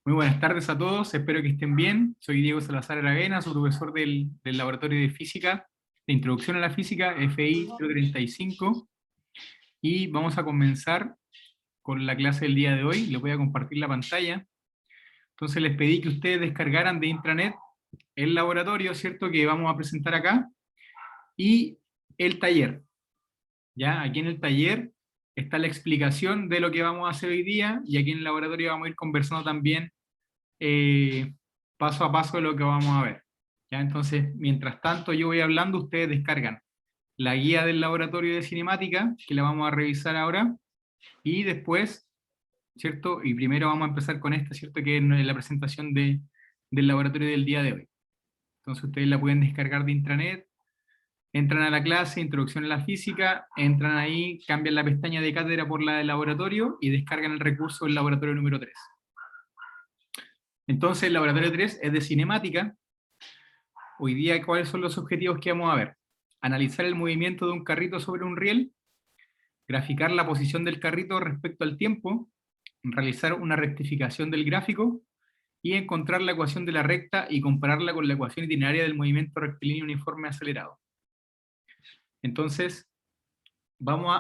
Muy buenas tardes a todos, espero que estén bien. Soy Diego Salazar Aravena, su profesor del Laboratorio de Física, de Introducción a la Física, FI 035, y vamos a comenzar con la clase del día de hoy. Les voy a compartir la pantalla. Entonces les pedí que ustedes descargaran de intranet el laboratorio, ¿cierto?, que vamos a presentar acá, y el taller. ¿Ya? Aquí en el taller está la explicación de lo que vamos a hacer hoy día, y aquí en el laboratorio vamos a ir conversando también eh, paso a paso de lo que vamos a ver. ¿Ya? Entonces, mientras tanto yo voy hablando, ustedes descargan la guía del laboratorio de cinemática, que la vamos a revisar ahora, y después, ¿cierto? Y primero vamos a empezar con esta, ¿cierto? Que es la presentación del laboratorio del día de hoy. Entonces ustedes la pueden descargar de intranet, entran a la clase, Introducción a la Física, entran ahí, cambian la pestaña de cátedra por la del laboratorio, y descargan el recurso del laboratorio número 3. Entonces el laboratorio 3 es de cinemática. Hoy día, ¿cuáles son los objetivos que vamos a ver? Analizar el movimiento de un carrito sobre un riel, graficar la posición del carrito respecto al tiempo, realizar una rectificación del gráfico, y encontrar la ecuación de la recta y compararla con la ecuación itineraria del movimiento rectilíneo uniforme acelerado. Entonces,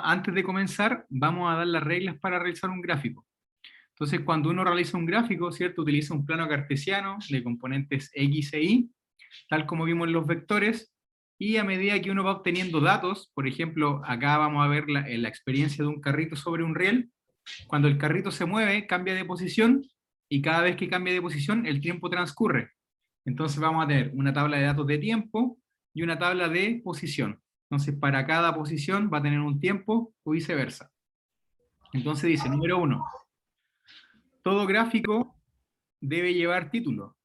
antes de comenzar, vamos a dar las reglas para realizar un gráfico. Entonces, cuando uno realiza un gráfico, ¿cierto?, utiliza un plano cartesiano de componentes X e Y, tal como vimos en los vectores, y a medida que uno va obteniendo datos, por ejemplo, acá vamos a ver la experiencia de un carrito sobre un riel. Cuando el carrito se mueve, cambia de posición, y cada vez que cambia de posición, el tiempo transcurre. Entonces vamos a tener una tabla de datos de tiempo y una tabla de posición. Entonces, para cada posición va a tener un tiempo o viceversa. Entonces dice, número 1, todo gráfico debe llevar título.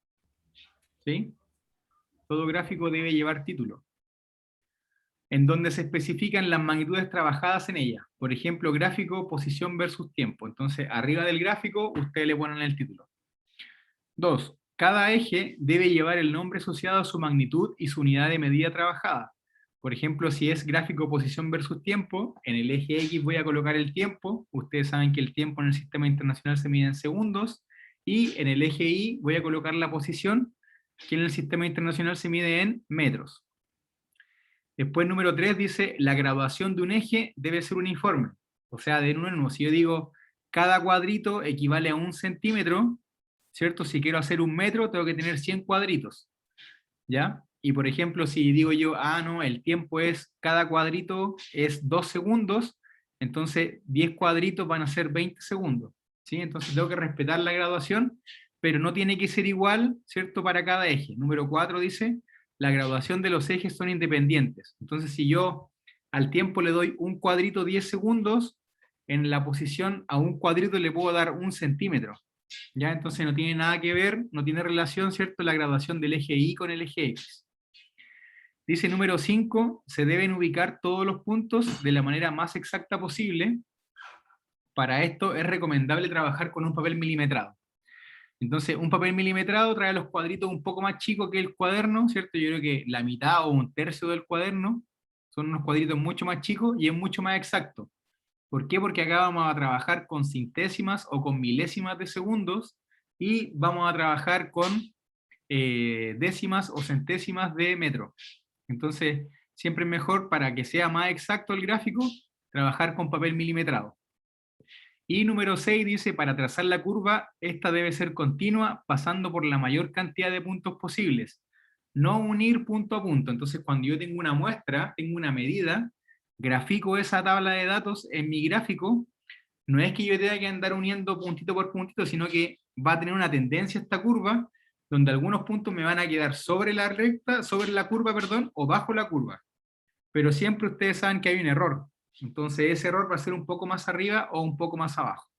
¿Sí? Todo gráfico debe llevar título, en donde se especifican las magnitudes trabajadas en ella. Por ejemplo, gráfico, posición versus tiempo. Entonces, arriba del gráfico, ustedes le ponen el título. 2. Cada eje debe llevar el nombre asociado a su magnitud y su unidad de medida trabajada. Por ejemplo, si es gráfico posición versus tiempo, en el eje X voy a colocar el tiempo. Ustedes saben que el tiempo en el sistema internacional se mide en segundos. Y en el eje Y voy a colocar la posición, que en el sistema internacional se mide en metros. Después, número 3 dice, la graduación de un eje debe ser uniforme. O sea, de nuevo, si yo digo, cada cuadrito equivale a 1 centímetro, ¿cierto? Si quiero hacer 1 metro, tengo que tener 100 cuadritos, ¿ya? Y por ejemplo, si digo yo, no, el tiempo es, cada cuadrito es 2 segundos, entonces 10 cuadritos van a ser 20 segundos, ¿sí? Entonces tengo que respetar la graduación, pero no tiene que ser igual, ¿cierto?, para cada eje. Número 4 dice, la graduación de los ejes son independientes. Entonces, si yo al tiempo le doy un cuadrito 10 segundos, en la posición a un cuadrito le puedo dar 1 centímetro. ¿Ya? Entonces no tiene nada que ver, no tiene relación, ¿cierto?, la graduación del eje Y con el eje X. Dice número 5, se deben ubicar todos los puntos de la manera más exacta posible. Para esto es recomendable trabajar con un papel milimetrado. Entonces, un papel milimetrado trae los cuadritos un poco más chicos que el cuaderno, ¿cierto? Yo creo que la mitad o un tercio del cuaderno son unos cuadritos mucho más chicos y es mucho más exacto. ¿Por qué? Porque acá vamos a trabajar con centésimas o con milésimas de segundos, y vamos a trabajar con décimas o centésimas de metro. Entonces, siempre es mejor, para que sea más exacto el gráfico, trabajar con papel milimetrado. Y número 6 dice, para trazar la curva, esta debe ser continua, pasando por la mayor cantidad de puntos posibles. No unir punto a punto. Entonces, cuando yo tengo una muestra, tengo una medida, grafico esa tabla de datos en mi gráfico, no es que yo tenga que andar uniendo puntito por puntito, sino que va a tener una tendencia esta curva, donde algunos puntos me van a quedar sobre la recta, sobre la curva, perdón, o bajo la curva. Pero siempre ustedes saben que hay un error. Entonces ese error va a ser un poco más arriba o un poco más abajo.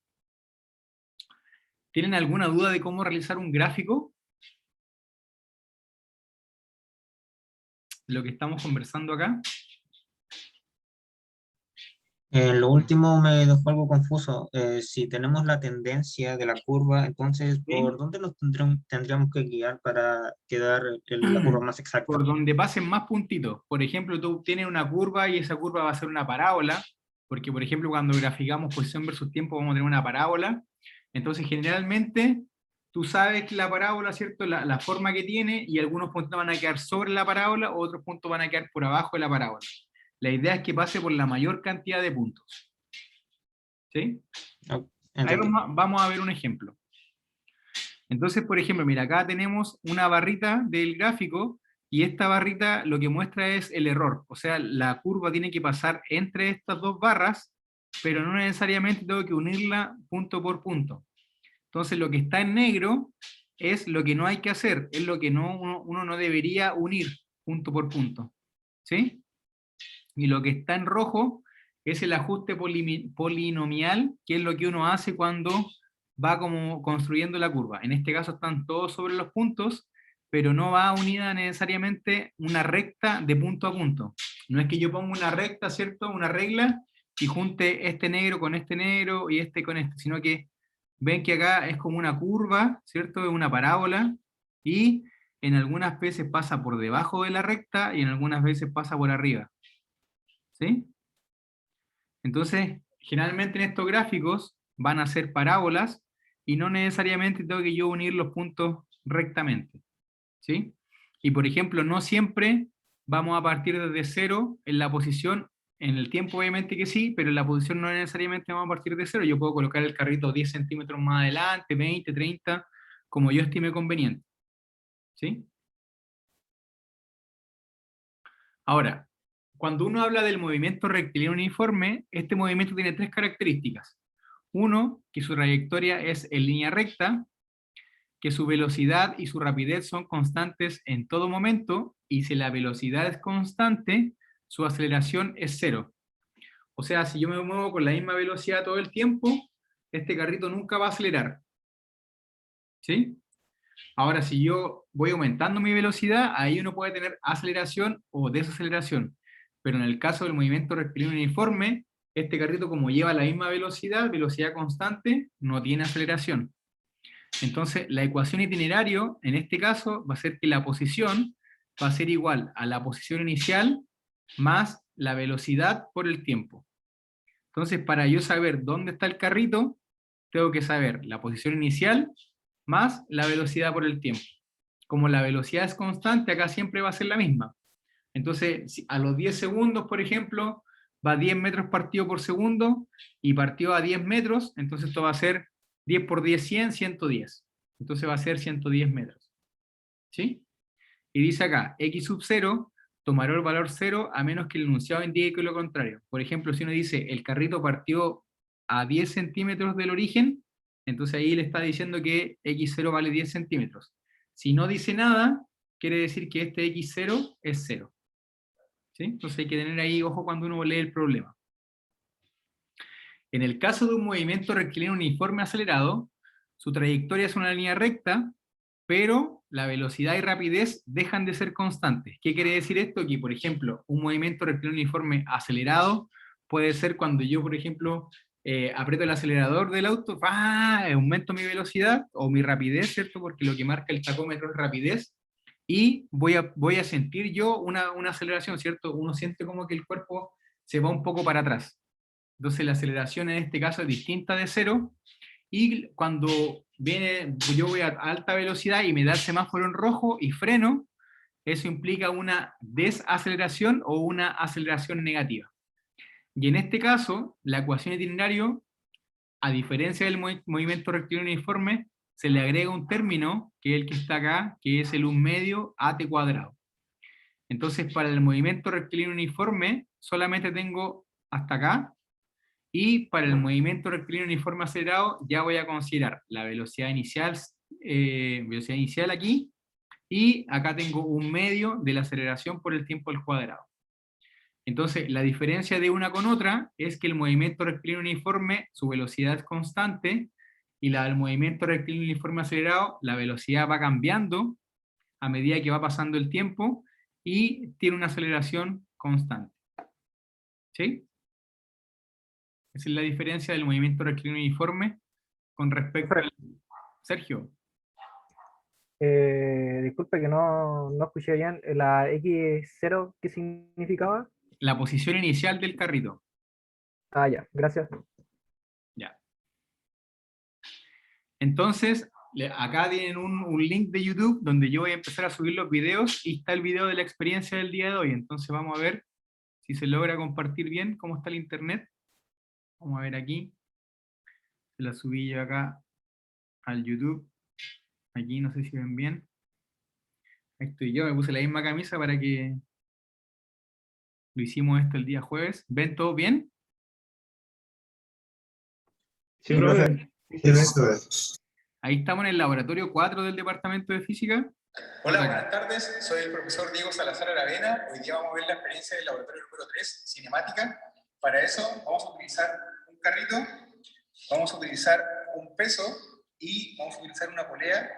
¿Tienen alguna duda de cómo realizar un gráfico? Lo que estamos conversando acá. Lo último me dejó algo confuso. Si tenemos la tendencia de la curva, entonces, ¿por ¿Sí? dónde nos tendríamos que guiar para quedar la curva más exacta? Por donde pasen más puntitos. Por ejemplo, tú tienes una curva y esa curva va a ser una parábola, porque por ejemplo cuando graficamos posición versus tiempo vamos a tener una parábola. Entonces generalmente tú sabes que la parábola, ¿cierto? La forma que tiene, y algunos puntos van a quedar sobre la parábola, otros puntos van a quedar por abajo de la parábola. La idea es que pase por la mayor cantidad de puntos. ¿Sí? Oh, Ahí entendí. vamos a ver un ejemplo. Entonces, por ejemplo, mira, acá tenemos una barrita del gráfico, y esta barrita lo que muestra es el error. O sea, la curva tiene que pasar entre estas dos barras, pero no necesariamente tengo que unirla punto por punto. Entonces, lo que está en negro es lo que no hay que hacer, es lo que uno no debería unir punto por punto. ¿Sí? Y lo que está en rojo es el ajuste polinomial, que es lo que uno hace cuando va como construyendo la curva. En este caso están todos sobre los puntos, pero no va unida necesariamente una recta de punto a punto. No es que yo ponga una recta, ¿cierto? Una regla, y junte este negro con este negro y este con este, sino que ven que acá es como una curva, ¿cierto? Es una parábola, y en algunas veces pasa por debajo de la recta y en algunas veces pasa por arriba. ¿Sí? Entonces, generalmente en estos gráficos van a ser parábolas y no necesariamente tengo que yo unir los puntos rectamente. ¿Sí? Y por ejemplo, no siempre vamos a partir desde cero en la posición, en el tiempo obviamente que sí, pero en la posición no necesariamente vamos a partir de cero. Yo puedo colocar el carrito 10 centímetros más adelante, 20, 30, como yo estime conveniente. ¿Sí? Ahora, cuando uno habla del movimiento rectilíneo uniforme, este movimiento tiene tres características. Uno, que su trayectoria es en línea recta, que su velocidad y su rapidez son constantes en todo momento, y si la velocidad es constante, su aceleración es cero. O sea, si yo me muevo con la misma velocidad todo el tiempo, este carrito nunca va a acelerar. ¿Sí? Ahora, si yo voy aumentando mi velocidad, ahí uno puede tener aceleración o desaceleración. Pero en el caso del movimiento rectilíneo uniforme, este carrito, como lleva la misma velocidad, velocidad constante, no tiene aceleración. Entonces, la ecuación itinerario, en este caso, va a ser que la posición va a ser igual a la posición inicial más la velocidad por el tiempo. Entonces, para yo saber dónde está el carrito, tengo que saber la posición inicial más la velocidad por el tiempo. Como la velocidad es constante, acá siempre va a ser la misma. Entonces, a los 10 segundos, por ejemplo, va a 10 metros partido por segundo, y partió a 10 metros, entonces esto va a ser 10 por 10, 100, 110. Entonces va a ser 110 metros. ¿Sí? Y dice acá, x sub 0 tomará el valor 0 a menos que el enunciado indique lo contrario. Por ejemplo, si uno dice, el carrito partió a 10 centímetros del origen, entonces ahí le está diciendo que x0 vale 10 centímetros. Si no dice nada, quiere decir que este x0 es 0. ¿Sí? Entonces hay que tener ahí ojo cuando uno lee el problema. En el caso de un movimiento rectilíneo uniforme acelerado, su trayectoria es una línea recta, pero la velocidad y rapidez dejan de ser constantes. ¿Qué quiere decir esto? Que, por ejemplo, un movimiento rectilíneo uniforme acelerado puede ser cuando yo, por ejemplo, aprieto el acelerador del auto, aumento mi velocidad o mi rapidez, ¿cierto? Porque lo que marca el tacómetro es rapidez, y voy a sentir yo una aceleración, ¿cierto? Uno siente como que el cuerpo se va un poco para atrás. Entonces la aceleración en este caso es distinta de cero, y cuando yo voy a alta velocidad y me da el semáforo en rojo y freno, eso implica una desaceleración o una aceleración negativa. Y en este caso, la ecuación itinerario, a diferencia del movimiento rectilíneo uniforme, se le agrega un término, que es el que está acá, que es el 1 medio at cuadrado. Entonces, para el movimiento rectilíneo uniforme, solamente tengo hasta acá, y para el movimiento rectilíneo uniforme acelerado ya voy a considerar la velocidad inicial aquí, y acá tengo un medio de la aceleración por el tiempo al cuadrado. Entonces, la diferencia de una con otra es que el movimiento rectilíneo uniforme, su velocidad es constante, y la del movimiento rectilíneo uniforme acelerado, la velocidad va cambiando a medida que va pasando el tiempo, y tiene una aceleración constante. ¿Sí? Esa es la diferencia del movimiento rectilíneo uniforme con respecto Profe, al... Sergio, disculpe que no escuché bien. ¿La X0 qué significaba? la posición inicial del carrito. Ah, ya, gracias. Ya. Entonces, Acá tienen un link de YouTube donde yo voy a empezar a subir los videos y está el video de la experiencia del día de hoy. Entonces vamos a ver si se logra compartir bien cómo está el internet. Vamos a ver aquí. Se la subí yo acá al YouTube. Aquí no sé si ven bien. Ahí estoy yo, me puse la misma camisa para que lo hicimos esto el día jueves. ¿Ven todo bien? Sí, profe. Ahí estamos en el laboratorio 4 del Departamento de Física. Hola, buenas tardes. Soy el profesor Diego Salazar Aravena. Hoy día vamos a ver la experiencia del laboratorio número 3, cinemática. Para eso vamos a utilizar un carrito, vamos a utilizar un peso y vamos a utilizar una polea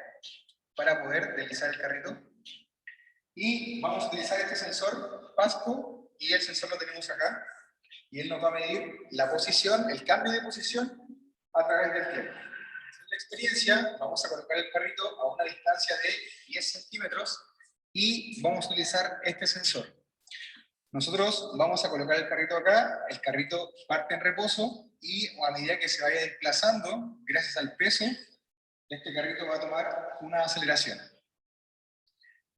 para poder deslizar el carrito. Y vamos a utilizar este sensor PASCO y el sensor lo tenemos acá. Y él nos va a medir la posición, el cambio de posición a través del tiempo. En la experiencia vamos a colocar el carrito a una distancia de 10 centímetros y vamos a utilizar este sensor. Nosotros vamos a colocar el carrito acá, el carrito parte en reposo y a medida que se vaya desplazando, gracias al peso, este carrito va a tomar una aceleración.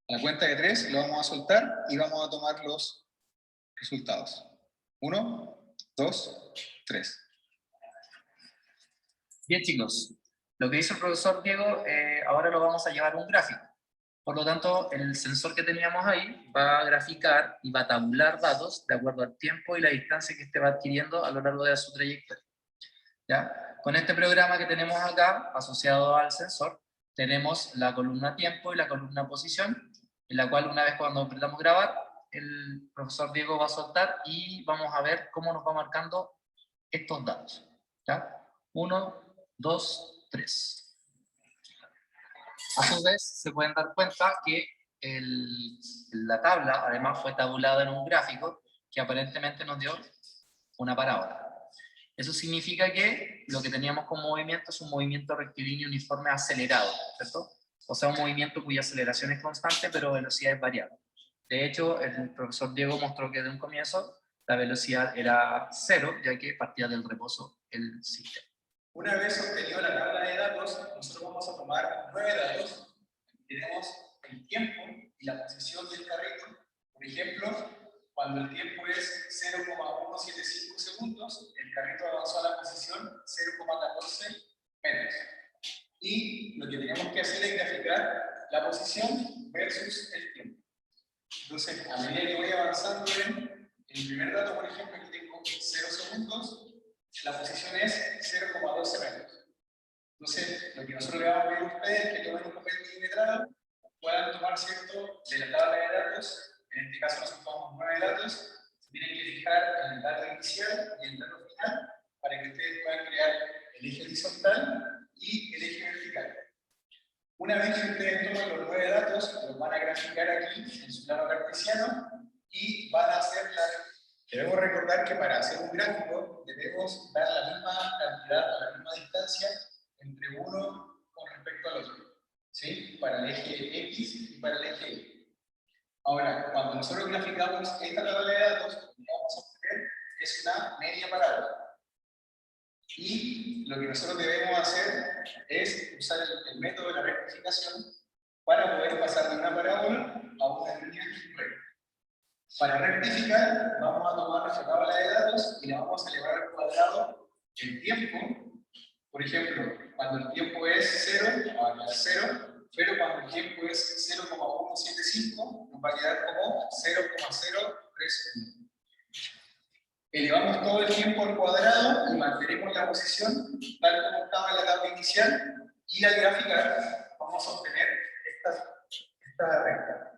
A la cuenta de 3 lo vamos a soltar y vamos a tomar los resultados. 1, 2, 3. Bien, chicos, lo que hizo el profesor Diego, ahora lo vamos a llevar a un gráfico. Por lo tanto, el sensor que teníamos ahí va a graficar y va a tabular datos de acuerdo al tiempo y la distancia que este va adquiriendo a lo largo de su trayectoria. ¿Ya? Con este programa que tenemos acá, asociado al sensor, tenemos la columna tiempo y la columna posición, en la cual una vez cuando apretamos grabar, el profesor Diego va a soltar y vamos a ver cómo nos va marcando estos datos. ¿Ya? 1, 2, 3. A su vez, se pueden dar cuenta que la tabla, además, fue tabulada en un gráfico que aparentemente nos dio una parábola. Eso significa que lo que teníamos como movimiento es un movimiento rectilíneo uniforme acelerado, ¿cierto? O sea, un movimiento cuya aceleración es constante, pero velocidad es variable. De hecho, el profesor Diego mostró que de un comienzo la velocidad era 0, ya que partía del reposo el sistema. Una vez obtenido la tabla de datos, nosotros vamos a tomar 9 datos. Tenemos el tiempo y la posición del carrito. Por ejemplo, cuando el tiempo es 0,175 segundos, el carrito avanzó a la posición 0,14 metros. Y lo que tenemos que hacer es graficar la posición versus el tiempo. Entonces, a medida que voy avanzando en el primer dato, por ejemplo, aquí tengo 0 segundos, la posición es 0,12 metros. Entonces, lo que nosotros le vamos a pedir a ustedes es que tomen un papel milimetrado, puedan tomar, ¿cierto?, de la tabla de datos. En este caso nosotros tomamos 9 datos, se tienen que fijar en el dato inicial y el dato final para que ustedes puedan crear el eje horizontal y el eje vertical. Una vez que ustedes toman los 9 datos, los van a graficar aquí en su plano cartesiano y van a hacer la... Debemos recordar que para hacer un gráfico debemos dar la misma cantidad, la misma distancia entre uno con respecto al otro, ¿sí? Para el eje X y para el eje Y. Ahora, cuando nosotros graficamos esta tabla de datos, lo que vamos a obtener es una media parábola. Y lo que nosotros debemos hacer es usar el método de la rectificación para poder pasar de una parábola a una línea recta. Para rectificar, vamos a tomar nuestra tabla de datos y la vamos a elevar al cuadrado el tiempo. Por ejemplo, cuando el tiempo es 0, va a quedar 0, pero cuando el tiempo es 0,175, nos va a quedar como 0,031. Elevamos todo el tiempo al cuadrado y mantenemos la posición tal como estaba en la tabla inicial, y al graficar vamos a obtener esta recta.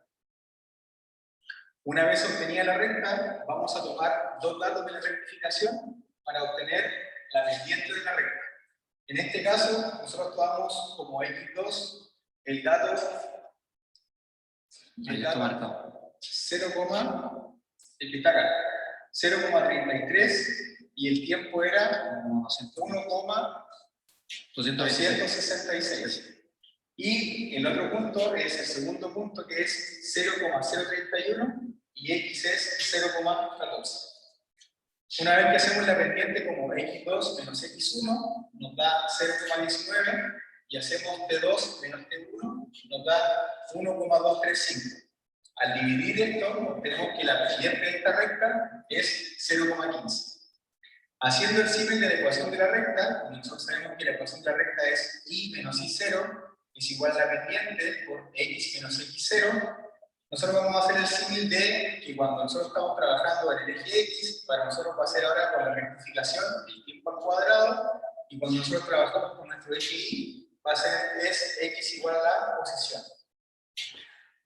Una vez obtenida la recta, vamos a tomar 2 datos de la rectificación para obtener la pendiente de la recta. En este caso, nosotros tomamos como X2 el dato 0,33 y el tiempo era 1,266. Y el otro punto es el segundo punto, que es 0,031 y X es 0,14. Una vez que hacemos la pendiente como X2 menos X1, nos da 0,19 y hacemos T2 menos T1, nos da 1,235. Al dividir esto, obtenemos que la pendiente de esta recta es 0,15. Haciendo el símil de la ecuación de la recta, nosotros sabemos que la ecuación de la recta es y menos y0 es igual a la pendiente por x menos x0. Nosotros vamos a hacer el símil de que cuando nosotros estamos trabajando en el eje x, para nosotros va a ser ahora con la rectificación del tiempo al cuadrado, y cuando nosotros trabajamos con nuestro eje y, va a ser es x igual a la posición.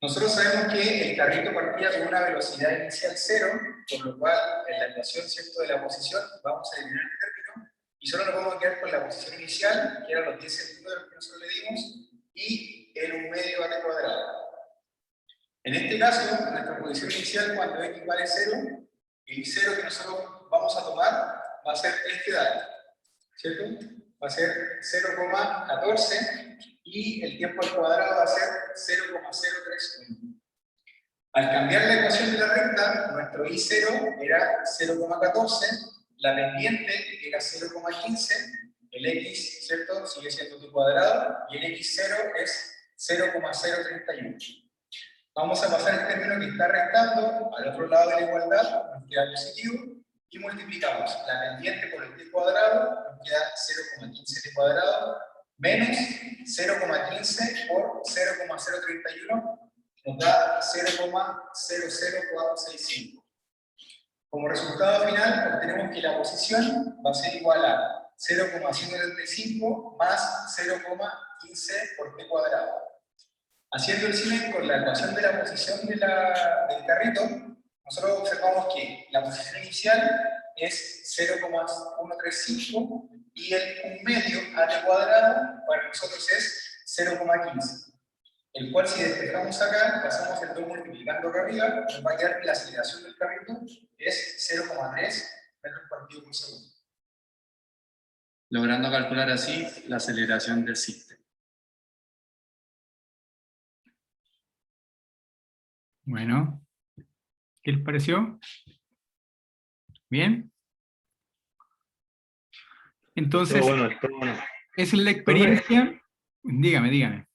Nosotros sabemos que el carrito partía con una velocidad inicial 0, por lo cual en la ecuación, ¿cierto?, de la posición vamos a eliminar este término y solo nos vamos a quedar con la posición inicial, que eran los 10 centímetros que nosotros le dimos, y el 1/2 a t cuadrado. En este caso, nuestra posición inicial, cuando x vale 0, el 0 que nosotros vamos a tomar va a ser este dato, ¿cierto? Va a ser 0,14 y el tiempo al cuadrado va a ser 0,031. Al cambiar la ecuación de la recta, nuestro I0 era 0,14, la pendiente era 0,15, el x, ¿cierto?, sigue siendo t cuadrado, y el x0 es 0,031. Vamos a pasar el término que está restando al otro lado de la igualdad, nos queda positivo, y multiplicamos la pendiente por el t cuadrado, nos queda 0,15 t cuadrado, menos 0,15 por 0,031, nos da 0,00465. Como resultado final, obtenemos que la posición va a ser igual a 0,135 más 0,15 por t cuadrado. Haciendo el símil con la ecuación de la posición del carrito, nosotros observamos que la posición inicial es 0,135 y el 1/2 a t cuadrado para nosotros es 0,15. El cual, si despejamos acá, pasamos el 2 multiplicando acá arriba, nos va a quedar que la aceleración del carrito es 0,3 metros por partido por segundo. Logrando calcular así la aceleración del sistema. Bueno, ¿qué les pareció? ¿Bien? Entonces, Todo bueno, todo bueno. esa es la experiencia. Dígame.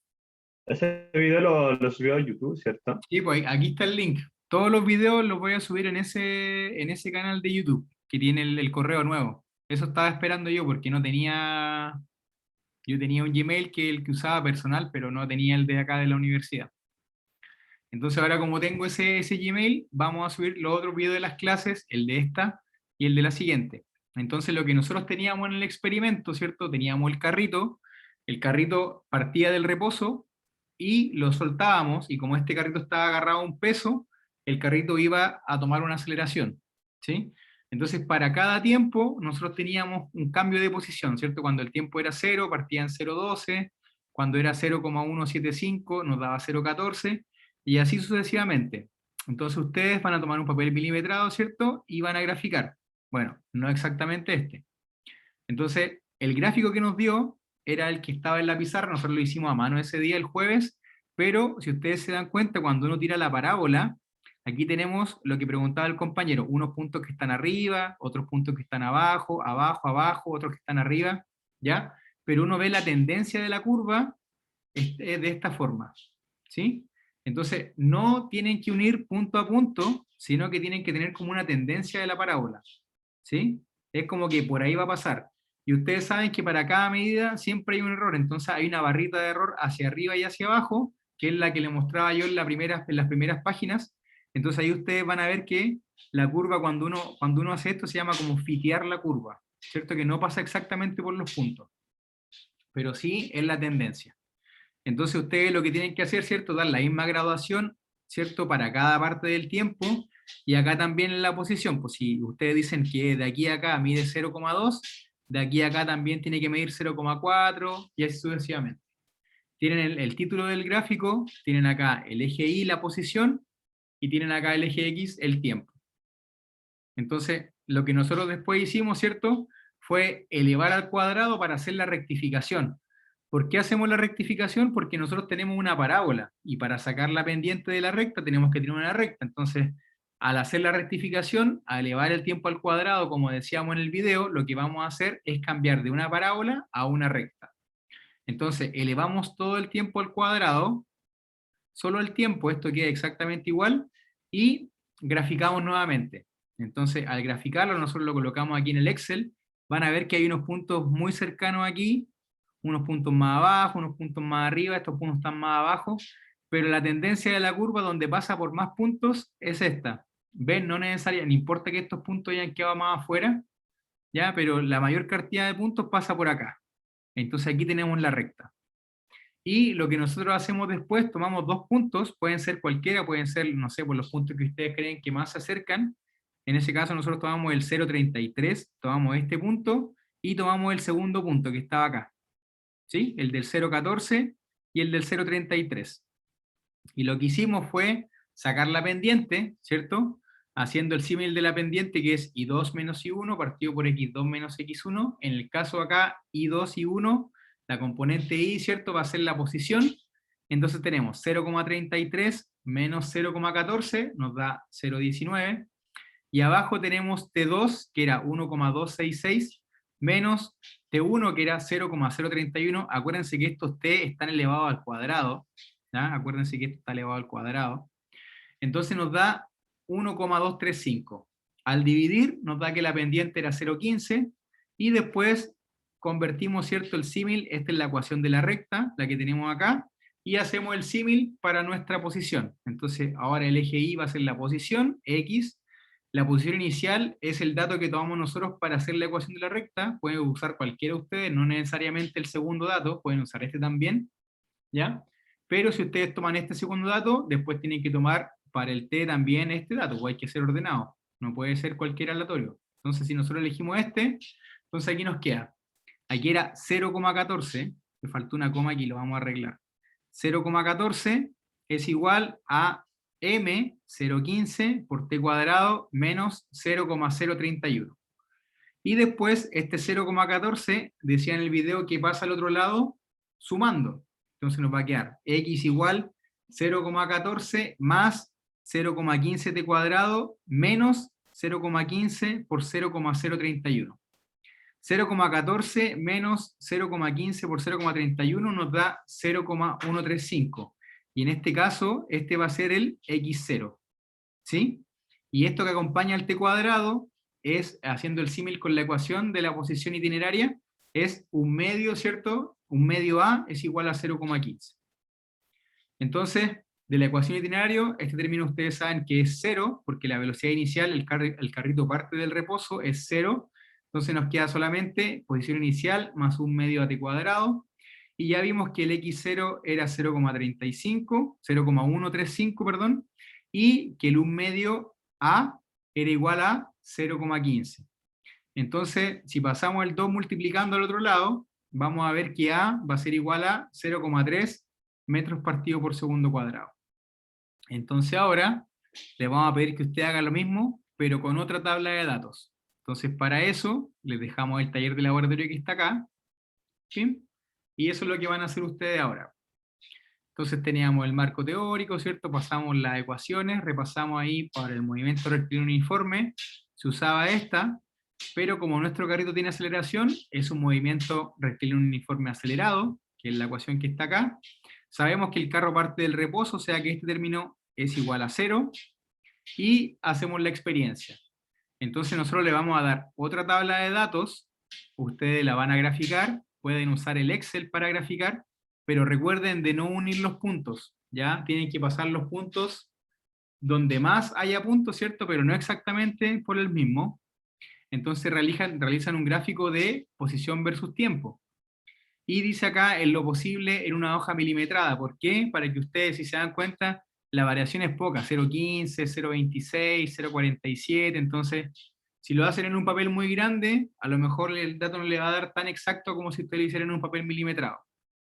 Ese video lo subió a YouTube, ¿cierto? Sí, pues aquí está el link. Todos los videos los voy a subir en ese canal de YouTube, que tiene el correo nuevo. Eso estaba esperando yo, porque no tenía... Yo tenía un Gmail que el que usaba personal, pero no tenía el de acá de la universidad. Entonces ahora, como tengo ese Gmail, vamos a subir los otros videos de las clases, el de esta y el de la siguiente. Entonces lo que nosotros teníamos en el experimento, ¿cierto? Teníamos el carrito partía del reposo y lo soltábamos, y como este carrito estaba agarrado a un peso, el carrito iba a tomar una aceleración, ¿sí? Entonces para cada tiempo nosotros teníamos un cambio de posición, ¿cierto? Cuando el tiempo era 0, partía en 0,12, cuando era 0,175 nos daba 0,14, y así sucesivamente. Entonces ustedes van a tomar un papel milimetrado, ¿cierto? Y van a graficar. Bueno, no exactamente este. Entonces, el gráfico que nos dio era el que estaba en la pizarra, nosotros lo hicimos a mano ese día, el jueves, pero si ustedes se dan cuenta, cuando uno tira la parábola, aquí tenemos lo que preguntaba el compañero, unos puntos que están arriba, otros puntos que están abajo, abajo, otros que están arriba, ¿ya? Pero uno ve la tendencia de la curva es de esta forma, ¿sí? Entonces, no tienen que unir punto a punto, sino que tienen que tener como una tendencia de la parábola, ¿sí? Es como que por ahí va a pasar. Y ustedes saben que para cada medida siempre hay un error, entonces hay una barrita de error hacia arriba y hacia abajo, que es la que les mostraba yo en las primeras páginas. Entonces ahí ustedes van a ver que la curva, cuando uno hace esto, se llama como fitear la curva, ¿cierto? Que no pasa exactamente por los puntos, pero sí es la tendencia. Entonces ustedes lo que tienen que hacer, ¿cierto? Dar la misma graduación, ¿cierto? Para cada parte del tiempo, y acá también en la posición, pues si ustedes dicen que de aquí a acá mide 0,2, de aquí a acá también tiene que medir 0,4, y así sucesivamente. Tienen el título del gráfico, tienen acá el eje Y, la posición, y tienen acá el eje X, el tiempo. Entonces, lo que nosotros después hicimos, ¿cierto? Fue elevar al cuadrado para hacer la rectificación. ¿Por qué hacemos la rectificación? Porque nosotros tenemos una parábola, y para sacar la pendiente de la recta tenemos que tener una recta. Entonces, al hacer la rectificación, a elevar el tiempo al cuadrado, como decíamos en el video, lo que vamos a hacer es cambiar de una parábola a una recta. Entonces, elevamos todo el tiempo al cuadrado, solo el tiempo, esto queda exactamente igual, y graficamos nuevamente. Entonces, al graficarlo, nosotros lo colocamos aquí en el Excel, van a ver que hay unos puntos muy cercanos aquí, unos puntos más abajo, unos puntos más arriba, estos puntos están más abajo, pero la tendencia de la curva donde pasa por más puntos es esta. ¿Ven? No necesaria, no importa que estos puntos hayan quedado más afuera, ¿ya? Pero la mayor cantidad de puntos pasa por acá. Entonces aquí tenemos la recta. Y lo que nosotros hacemos después, tomamos dos puntos, pueden ser cualquiera, pueden ser, no sé, por los puntos que ustedes creen que más se acercan. En ese caso nosotros tomamos el 0,33, tomamos este punto, y tomamos el segundo punto que estaba acá. ¿Sí? El del 0,14 y el del 0,33. Y lo que hicimos fue sacar la pendiente, ¿cierto? Haciendo el símil de la pendiente, que es I2 menos I1 partido por X2 menos X1. En el caso acá, I2 y 1, la componente I, ¿cierto? Va a ser la posición. Entonces tenemos 0,33 menos 0,14, nos da 0,19. Y abajo tenemos T2, que era 1,266, menos T1, que era 0,031. Acuérdense que estos T están elevados al cuadrado. ¿Ya? Acuérdense que esto está elevado al cuadrado. Entonces nos da 1,235. Al dividir nos da que la pendiente era 0,15 y después convertimos, ¿cierto?, el símil, esta es la ecuación de la recta, la que tenemos acá, y hacemos el símil para nuestra posición. Entonces ahora el eje Y va a ser la posición, X, la posición inicial es el dato que tomamos nosotros para hacer la ecuación de la recta, pueden usar cualquiera de ustedes, no necesariamente el segundo dato, pueden usar este también, ¿ya? Pero si ustedes toman este segundo dato, después tienen que tomar para el t también este dato, pues hay que ser ordenado, no puede ser cualquier aleatorio. Entonces si nosotros elegimos este, entonces aquí nos queda, aquí era 0,14, me faltó una coma aquí, lo vamos a arreglar. 0,14 es igual a m 0,15 por t cuadrado menos 0,031. Y después este 0,14 decía en el video que pasa al otro lado sumando. Entonces nos va a quedar x igual 0,14 más 0,15 t cuadrado menos 0,15 por 0,031. 0,14 menos 0,15 por 0,31 nos da 0,135. Y en este caso, este va a ser el x0. ¿Sí? Y esto que acompaña al t cuadrado es, haciendo el símil con la ecuación de la posición itineraria, es un medio, ¿cierto? Un medio A es igual a 0,15. Entonces, de la ecuación itinerario, este término ustedes saben que es 0, porque la velocidad inicial, el carrito parte del reposo, es 0. Entonces nos queda solamente posición inicial más un medio a t cuadrado, y ya vimos que el x0 era 0,135, perdón, y que el 1 medio a era igual a 0,15. Entonces, si pasamos el 2 multiplicando al otro lado, vamos a ver que a va a ser igual a 0,3 metros partido por segundo cuadrado. Entonces ahora, le vamos a pedir que usted haga lo mismo, pero con otra tabla de datos. Entonces para eso, les dejamos el taller de laboratorio que está acá, ¿sí? Y eso es lo que van a hacer ustedes ahora. Entonces teníamos el marco teórico, ¿cierto? Pasamos las ecuaciones, repasamos ahí para el movimiento rectilíneo uniforme, se usaba esta, pero como nuestro carrito tiene aceleración, es un movimiento rectilíneo uniforme acelerado, que es la ecuación que está acá. Sabemos que el carro parte del reposo, o sea que este término es igual a 0, y hacemos la experiencia. Entonces nosotros le vamos a dar otra tabla de datos, ustedes la van a graficar, pueden usar el Excel para graficar, pero recuerden de no unir los puntos, ¿ya? Tienen que pasar los puntos donde más haya puntos, ¿cierto? Pero no exactamente por el mismo. Entonces realizan un gráfico de posición versus tiempo. Y dice acá, en lo posible, en una hoja milimetrada. ¿Por qué? Para que ustedes, si se dan cuenta, la variación es poca, 0,15, 0,26, 0,47, entonces, si lo hacen en un papel muy grande, a lo mejor el dato no le va a dar tan exacto como si ustedes lo hicieran en un papel milimetrado.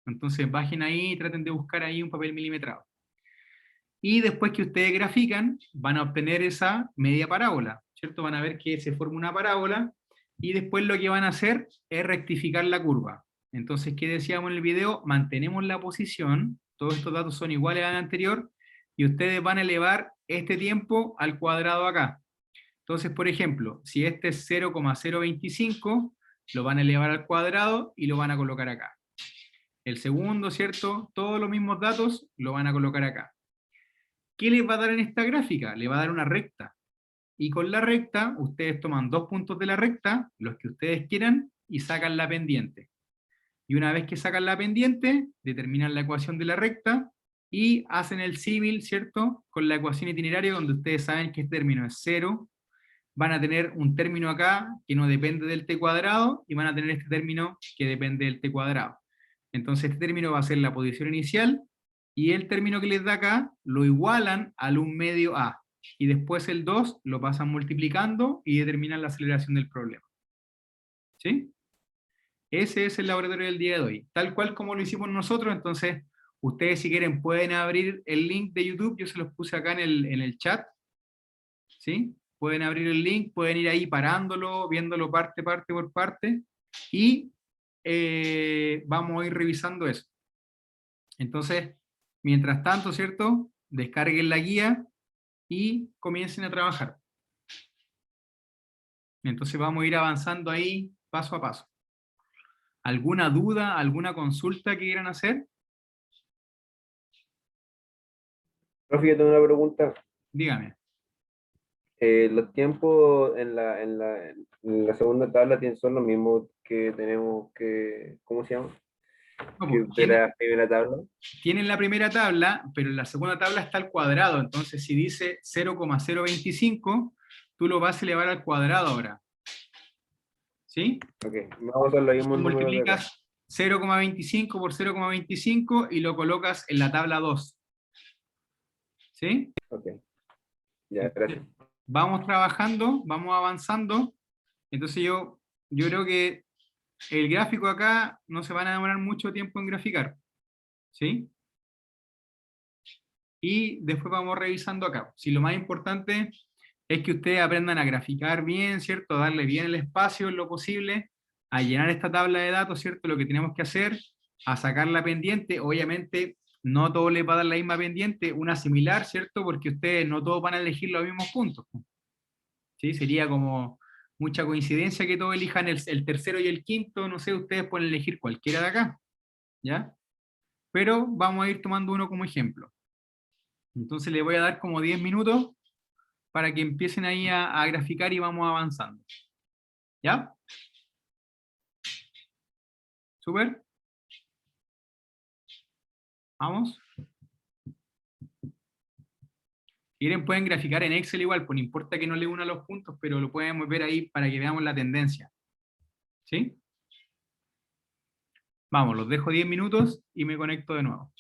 Entonces, bajen ahí y traten de buscar ahí un papel milimetrado. Y después que ustedes grafican, van a obtener esa media parábola, ¿cierto? Van a ver que se forma una parábola, y después lo que van a hacer es rectificar la curva. Entonces, ¿qué decíamos en el video? Mantenemos la posición, todos estos datos son iguales al anterior, y ustedes van a elevar este tiempo al cuadrado acá. Entonces, por ejemplo, si este es 0,025, lo van a elevar al cuadrado y lo van a colocar acá. el segundo, ¿cierto? Todos los mismos datos lo van a colocar acá. ¿Qué les va a dar en esta gráfica? Le va a dar una recta. Y con la recta, ustedes toman 2 puntos de la recta, los que ustedes quieran, y sacan la pendiente. Y una vez que sacan la pendiente, determinan la ecuación de la recta, y hacen el símil, ¿cierto? Con la ecuación itineraria, donde ustedes saben que este término es 0, van a tener un término acá que no depende del t cuadrado, y van a tener este término que depende del t cuadrado. Entonces este término va a ser la posición inicial, y el término que les da acá lo igualan al 1 medio a, y después el 2 lo pasan multiplicando y determinan la aceleración del problema. ¿Sí? Ese es el laboratorio del día de hoy, tal cual como lo hicimos nosotros. Entonces ustedes si quieren pueden abrir el link de YouTube, yo se los puse acá en el chat, ¿sí? Pueden abrir el link, pueden ir ahí parándolo, viéndolo parte por parte, y vamos a ir revisando eso. Entonces, mientras tanto, ¿cierto? Descarguen la guía y comiencen a trabajar. Entonces vamos a ir avanzando ahí paso a paso. ¿Alguna duda, alguna consulta que quieran hacer? Profe, yo tengo una pregunta. Dígame. Los tiempos en la segunda tabla son los mismos que tenemos que, ¿cómo se llama? No, Que pues, de la primera tabla. tienen la primera tabla, pero en la segunda tabla está al cuadrado. Entonces, si dice 0,025, tú lo vas a elevar al cuadrado ahora. ¿Sí? Ok, vamos a usar los mismos Tú números de acá. multiplicas 0,25 por 0,25 y lo colocas en la tabla 2. ¿Sí? Ok, ya, gracias. Vamos trabajando, vamos avanzando. Entonces yo creo que el gráfico acá no se van a demorar mucho tiempo en graficar. ¿Sí? Y después vamos revisando acá. Si lo más importante es que ustedes aprendan a graficar bien, ¿cierto? A darle bien el espacio en lo posible, a llenar esta tabla de datos, ¿cierto? Lo que tenemos que hacer, a sacar la pendiente. Obviamente no todos les va a dar la misma pendiente, una similar, ¿cierto? Porque ustedes no todos van a elegir los mismos puntos. ¿Sí? Sería como mucha coincidencia que todos elijan el tercero y el quinto, no sé, ustedes pueden elegir cualquiera de acá, ¿ya? Pero vamos a ir tomando uno como ejemplo. Entonces le voy a dar como 10 minutos para que empiecen ahí a graficar y vamos avanzando. ¿Ya? ¿Súper? ¿Vamos? Si quieren pueden graficar en Excel igual, pues no importa que no le una los puntos, pero lo podemos ver ahí para que veamos la tendencia. ¿Sí? Vamos, los dejo 10 minutos y me conecto de nuevo.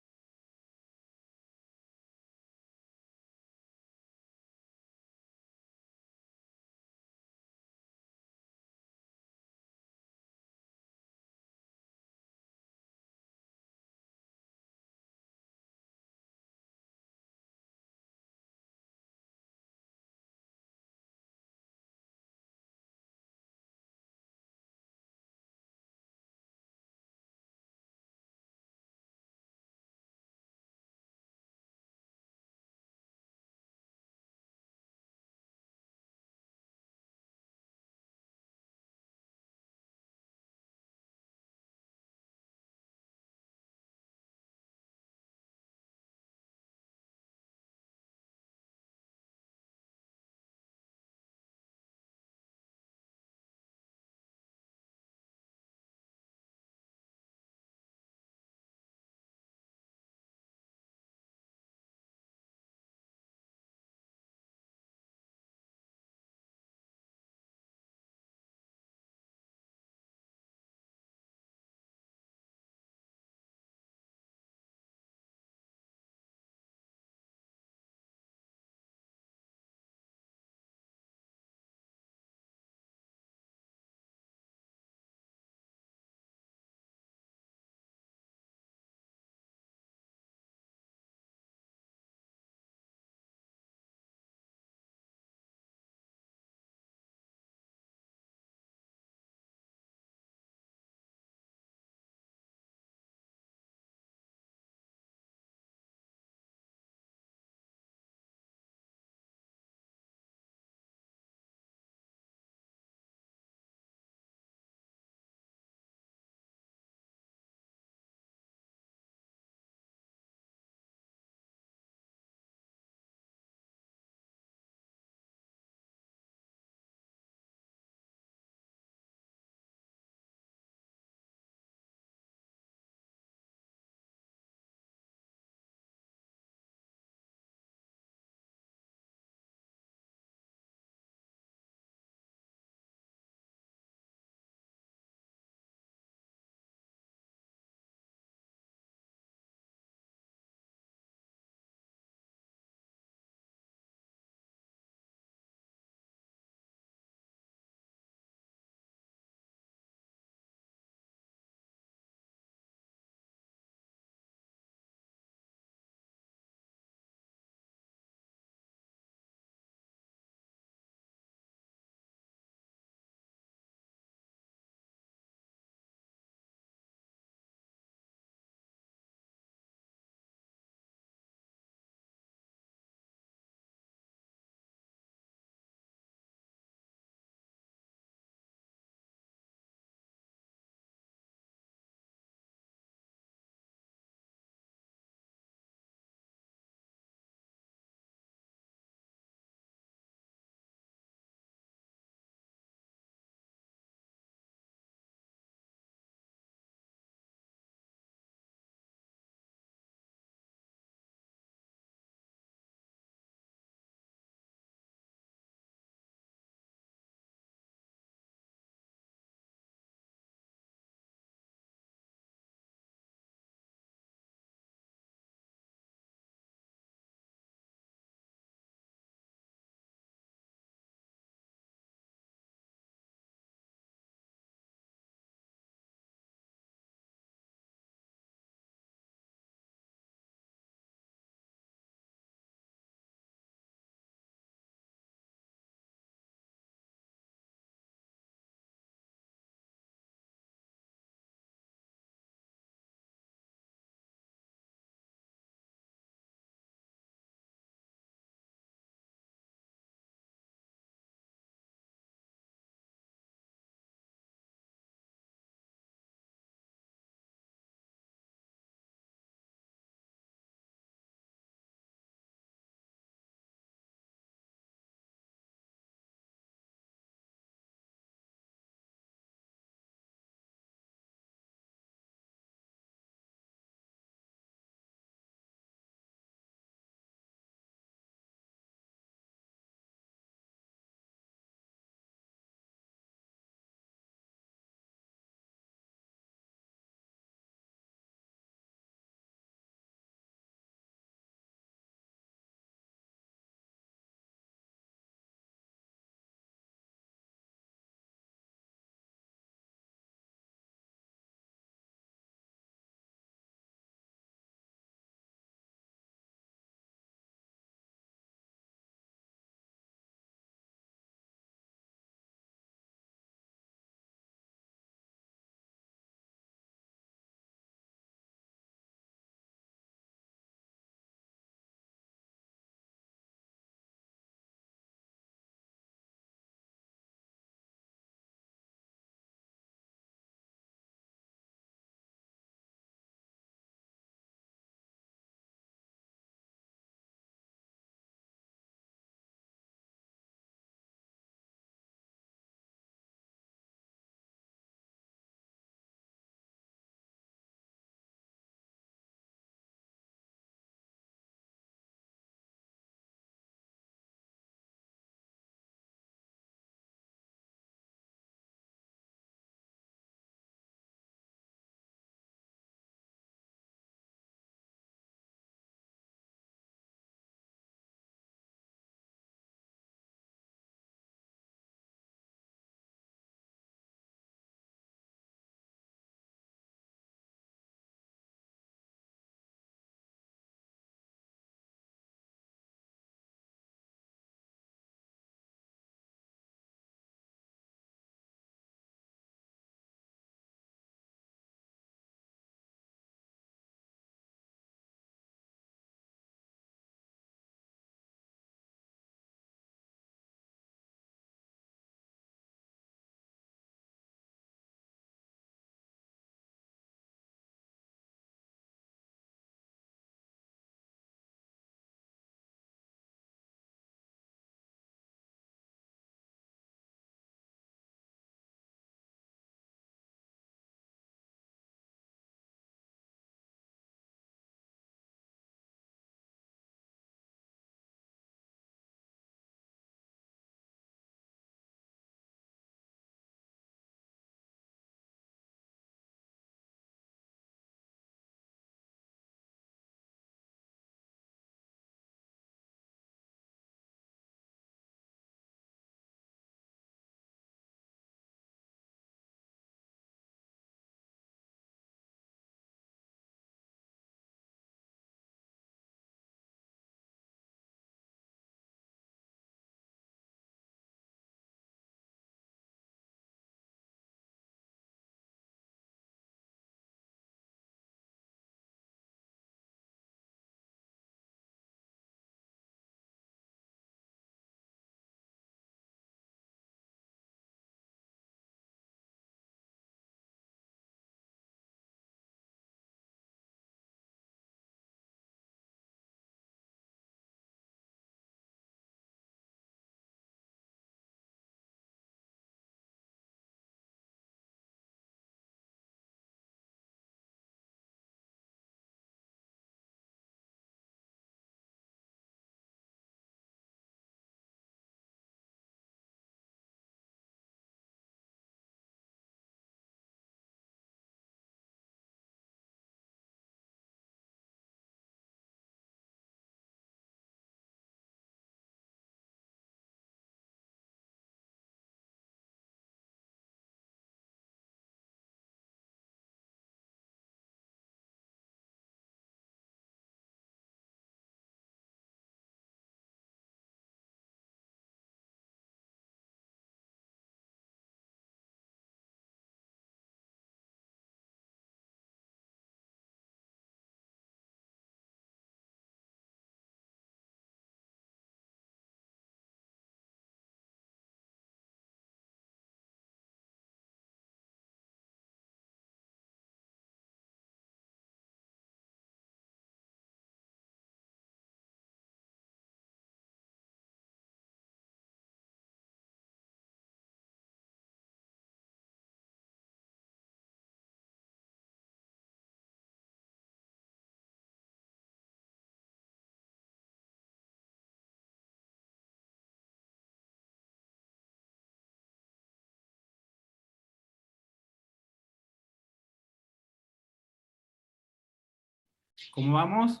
¿Cómo vamos?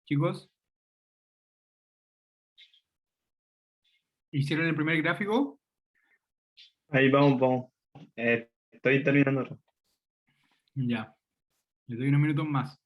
Chicos. ¿Hicieron el primer gráfico? Ahí vamos, vamos. Estoy terminando. Ya. Les doy unos minutos más.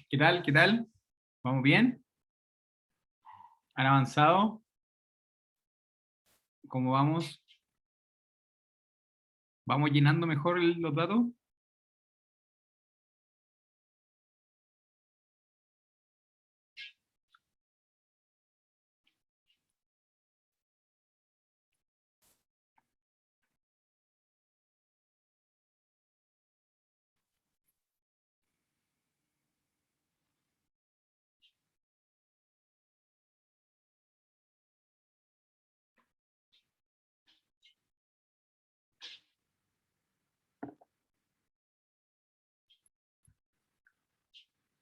¿Qué tal? ¿Qué tal? ¿Vamos bien? ¿Han avanzado? ¿Cómo vamos? ¿Vamos llenando mejor los datos?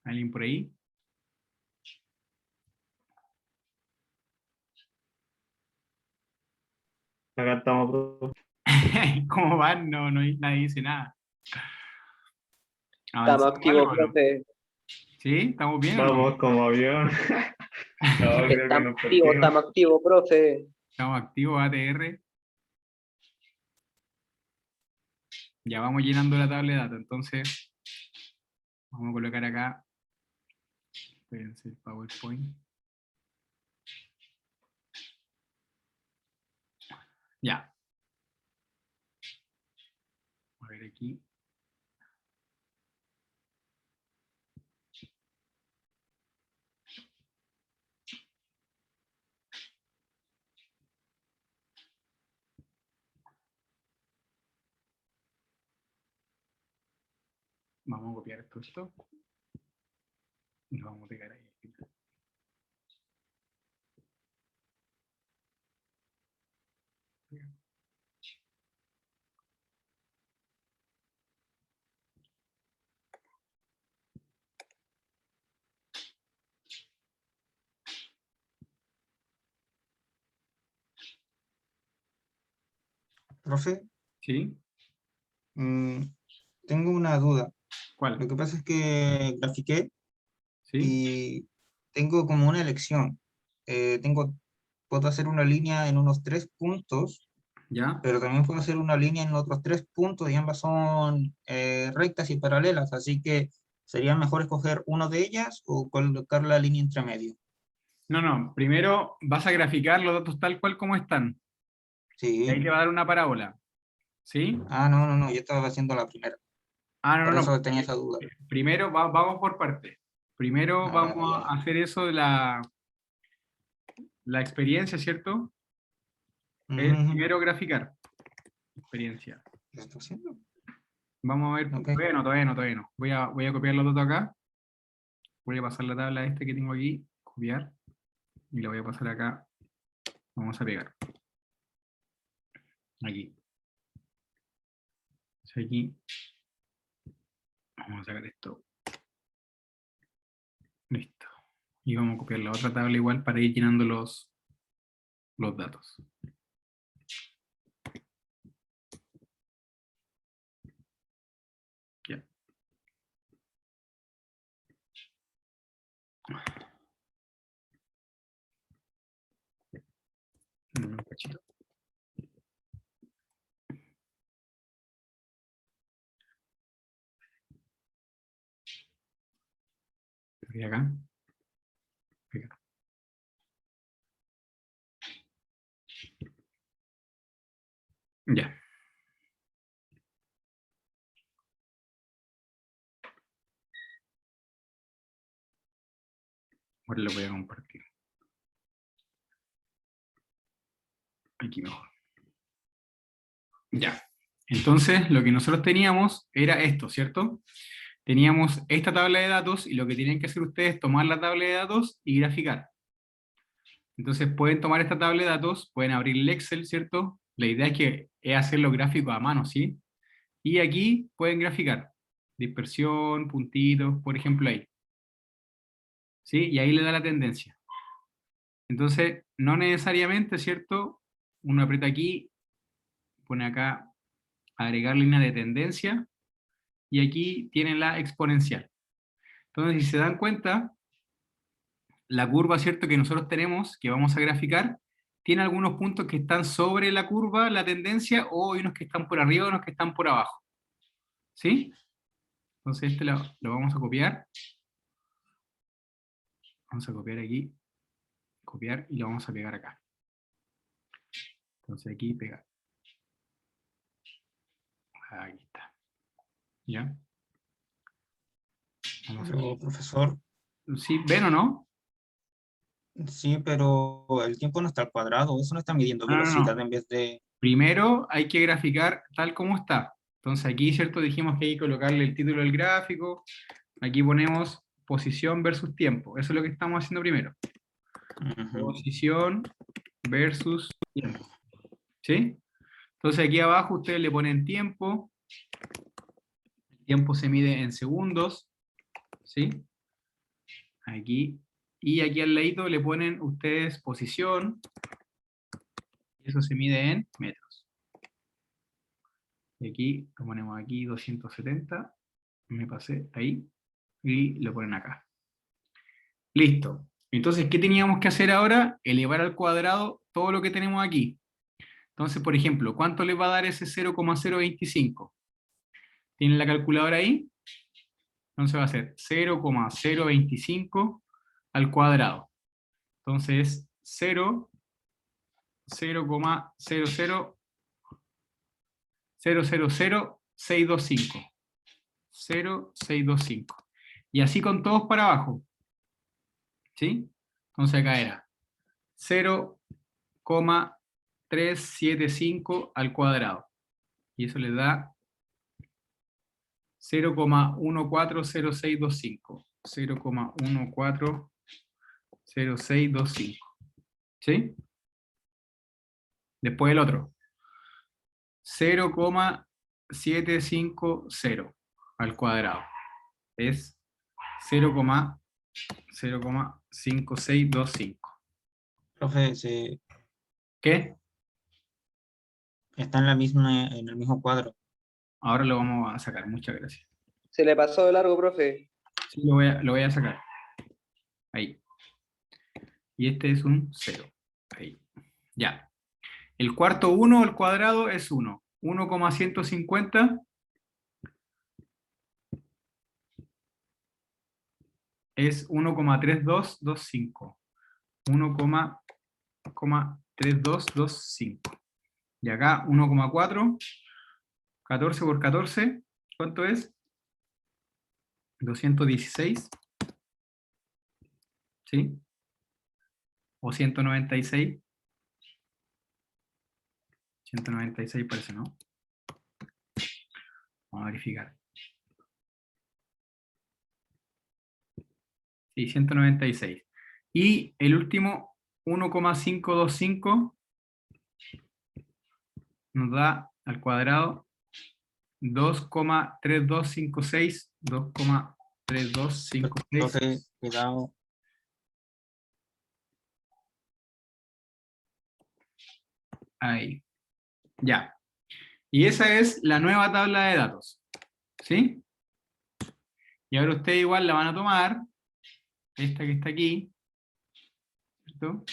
¿Alguien por ahí? Acá estamos, profe. ¿Cómo van? No, nadie dice nada. Estamos ¿Avanzamos activos, algo o no? profe. ¿Sí? ¿Estamos bien o no? Vamos como avión. No, creo que Estamos nos activos, perdimos. estamos activos, profe. Estamos activos, ATR. Ya vamos llenando la tabla de datos. Entonces, vamos a colocar acá. Espérense, el PowerPoint. Ya. A ver aquí. Vamos a copiar esto. Y lo vamos a pegar ahí. Profe, ¿Sí? mm, tengo una duda. ¿Cuál? Lo que pasa es que grafiqué ¿Sí? y tengo como una elección. Puedo hacer una línea en unos 3 puntos, ¿Ya? pero también puedo hacer una línea en otros 3 puntos y ambas son rectas y paralelas, así que sería mejor escoger una de ellas o colocar la línea entre medio. No. Primero vas a graficar los datos tal cual como están. Y ahí Sí. te va a dar una parábola. ¿Sí? Ah, no, yo estaba haciendo la primera. Ah, Por no. eso tenía esa duda. Primero vamos por partes. Primero Ah, bueno, vamos ya. a hacer eso de la experiencia, ¿cierto? Es Ujú. primero graficar. Experiencia. ¿Lo está haciendo? Vamos a ver. Ok. Todavía no. Voy a copiar los datos acá. Voy a pasar la tabla que tengo aquí. Copiar. Y la voy a pasar acá. Vamos a pegar. Aquí. Aquí. Vamos a sacar esto. Listo. Y vamos a copiar la otra tabla igual para ir llenando los datos. Ya. Un cachito. Y acá. Pegar. Ya. Ahora lo voy a compartir. Aquí mejor. Ya. Entonces, lo que nosotros teníamos era esto, ¿cierto? Teníamos esta tabla de datos y lo que tienen que hacer ustedes es tomar la tabla de datos y graficar. Entonces pueden tomar esta tabla de datos, pueden abrir el Excel, ¿cierto? La idea es hacer los gráficos a mano, ¿sí? Y aquí pueden graficar. Dispersión, puntitos, por ejemplo ahí. ¿Sí? Y ahí le da la tendencia. Entonces, no necesariamente, ¿cierto? Uno aprieta aquí, pone acá, agregar línea de tendencia, y aquí tienen la exponencial. Entonces, si se dan cuenta, la curva, ¿cierto?, que nosotros tenemos, que vamos a graficar, tiene algunos puntos que están sobre la curva, la tendencia, o hay unos que están por arriba, unos que están por abajo. ¿Sí? Entonces este lo vamos a copiar. Vamos a copiar aquí, copiar, y lo vamos a pegar acá. Entonces aquí, pegar. Aquí está. ¿Ya? Vamos Pero, profesor, ¿Sí? ¿Ven o no? sí, pero el tiempo no está al cuadrado, eso no está midiendo No. velocidad en vez de... Primero hay que graficar tal como está. Entonces aquí, ¿cierto? Dijimos que hay que colocarle el título del gráfico. Aquí ponemos posición versus tiempo. Eso es lo que estamos haciendo primero. Ujú. Posición versus tiempo. ¿Sí? Entonces aquí abajo ustedes le ponen tiempo. El tiempo se mide en segundos. ¿Sí? aquí, y aquí al ladito le ponen ustedes posición, y eso se mide en metros. Y aquí, lo ponemos aquí 270, me pasé ahí, y lo ponen acá. Listo. Entonces, ¿qué teníamos que hacer ahora? Elevar al cuadrado todo lo que tenemos aquí. Entonces, por ejemplo, ¿cuánto les va a dar ese 0,025? ¿Tienen la calculadora ahí? Entonces va a ser 0,025 al cuadrado. Entonces, 0,0000625. 0,625. Y así con todos para abajo. ¿Sí? Entonces acá era 0,375 al cuadrado. Y eso le da 0,140625. 0,140625. ¿Sí? Después el otro. 0,750 al cuadrado. Es 0,5625. Profe, ¿Qué? está en el mismo cuadro. Ahora lo vamos a sacar. Muchas gracias. Se le pasó de largo, profe. Sí, lo voy a sacar. Ahí. Y este es un 0. Ahí. Ya. El cuarto 1 al cuadrado es 1. 1,150 es 1,3225. 1,3225. Y acá 1,4. 14 por 14. ¿Cuánto es? 216. ¿Sí? O 196. 196 parece, ¿no? Vamos a verificar. Sí, 196. Y el último, 1,525, nos da al cuadrado 2,3256. 2,3256. Profe, cuidado. Ahí. Ya. Y esa es la nueva tabla de datos. ¿Sí? Y ahora ustedes igual la van a tomar, esta que está aquí, ¿cierto?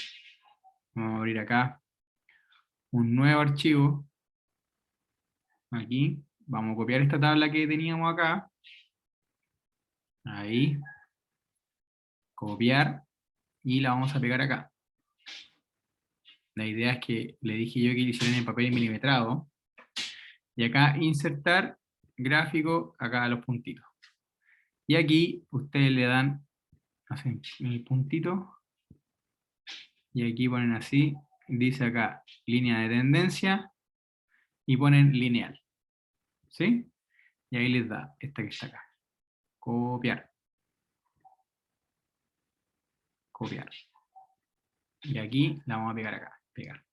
Vamos a abrir acá un nuevo archivo. Aquí. Vamos a copiar esta tabla que teníamos acá. Ahí. Copiar. Y la vamos a pegar acá. La idea es que le dije yo que hicieran en papel milimetrado. Y acá insertar gráfico, acá los puntitos. Y aquí ustedes le dan, hacen el puntito. Y aquí ponen así, dice acá línea de tendencia. Y ponen lineal. ¿Sí? Y ahí les da esta que está acá. Copiar. Copiar. Y aquí la vamos a pegar acá. Pegar.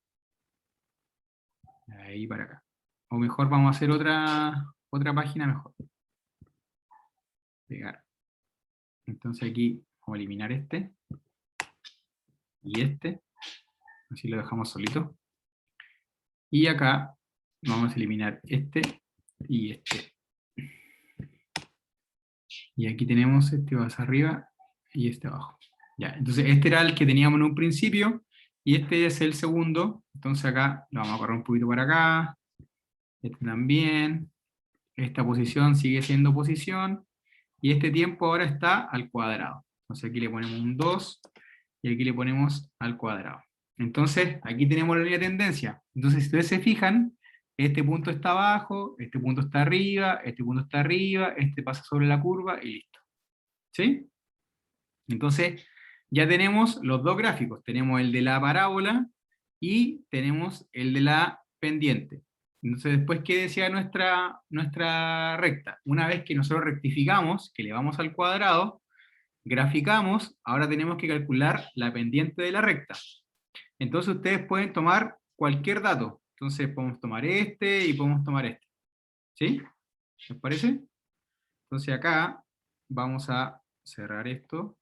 Ahí para acá. O mejor vamos a hacer otra página mejor. Pegar. Entonces aquí vamos a eliminar este. Y este. Así lo dejamos solito. Y acá vamos a eliminar este y este. Y aquí tenemos este va hacia arriba y este abajo. Ya, entonces este era el que teníamos en un principio, y este es el segundo. Entonces acá lo vamos a correr un poquito para acá. Este también. Esta posición sigue siendo posición. Y este tiempo ahora está al cuadrado. Entonces aquí le ponemos un 2, y aquí le ponemos al cuadrado. Entonces, aquí tenemos la línea de tendencia. Entonces, si ustedes se fijan, este punto está abajo, este punto está arriba, este punto está arriba, este pasa sobre la curva, y listo. ¿Sí? Entonces, ya tenemos los dos gráficos. Tenemos el de la parábola, y tenemos el de la pendiente. Entonces, después, ¿qué decía nuestra recta? Una vez que nosotros rectificamos, que le vamos al cuadrado, graficamos, ahora tenemos que calcular la pendiente de la recta. Entonces ustedes pueden tomar cualquier dato. Entonces podemos tomar este y podemos tomar este. ¿Sí? ¿Les parece? Entonces acá vamos a cerrar esto.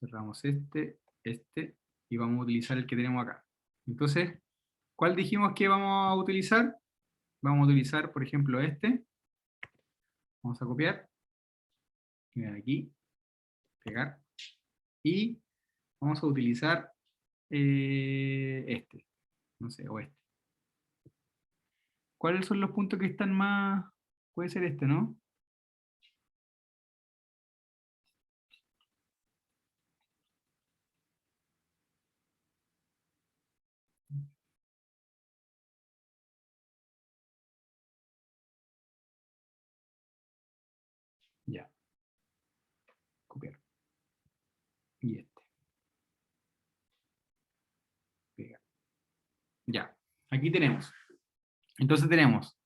Cerramos este, y vamos a utilizar el que tenemos acá. Entonces, ¿cuál dijimos que vamos a utilizar? Vamos a utilizar, por ejemplo, este. Vamos a copiar. Aquí. Pegar. Y vamos a utilizar este. No sé, o este. ¿Cuáles son los puntos que están más? Puede ser este, ¿no? Ya. Copiar. Y este. Pegar. Ya. Aquí tenemos. Entonces tenemos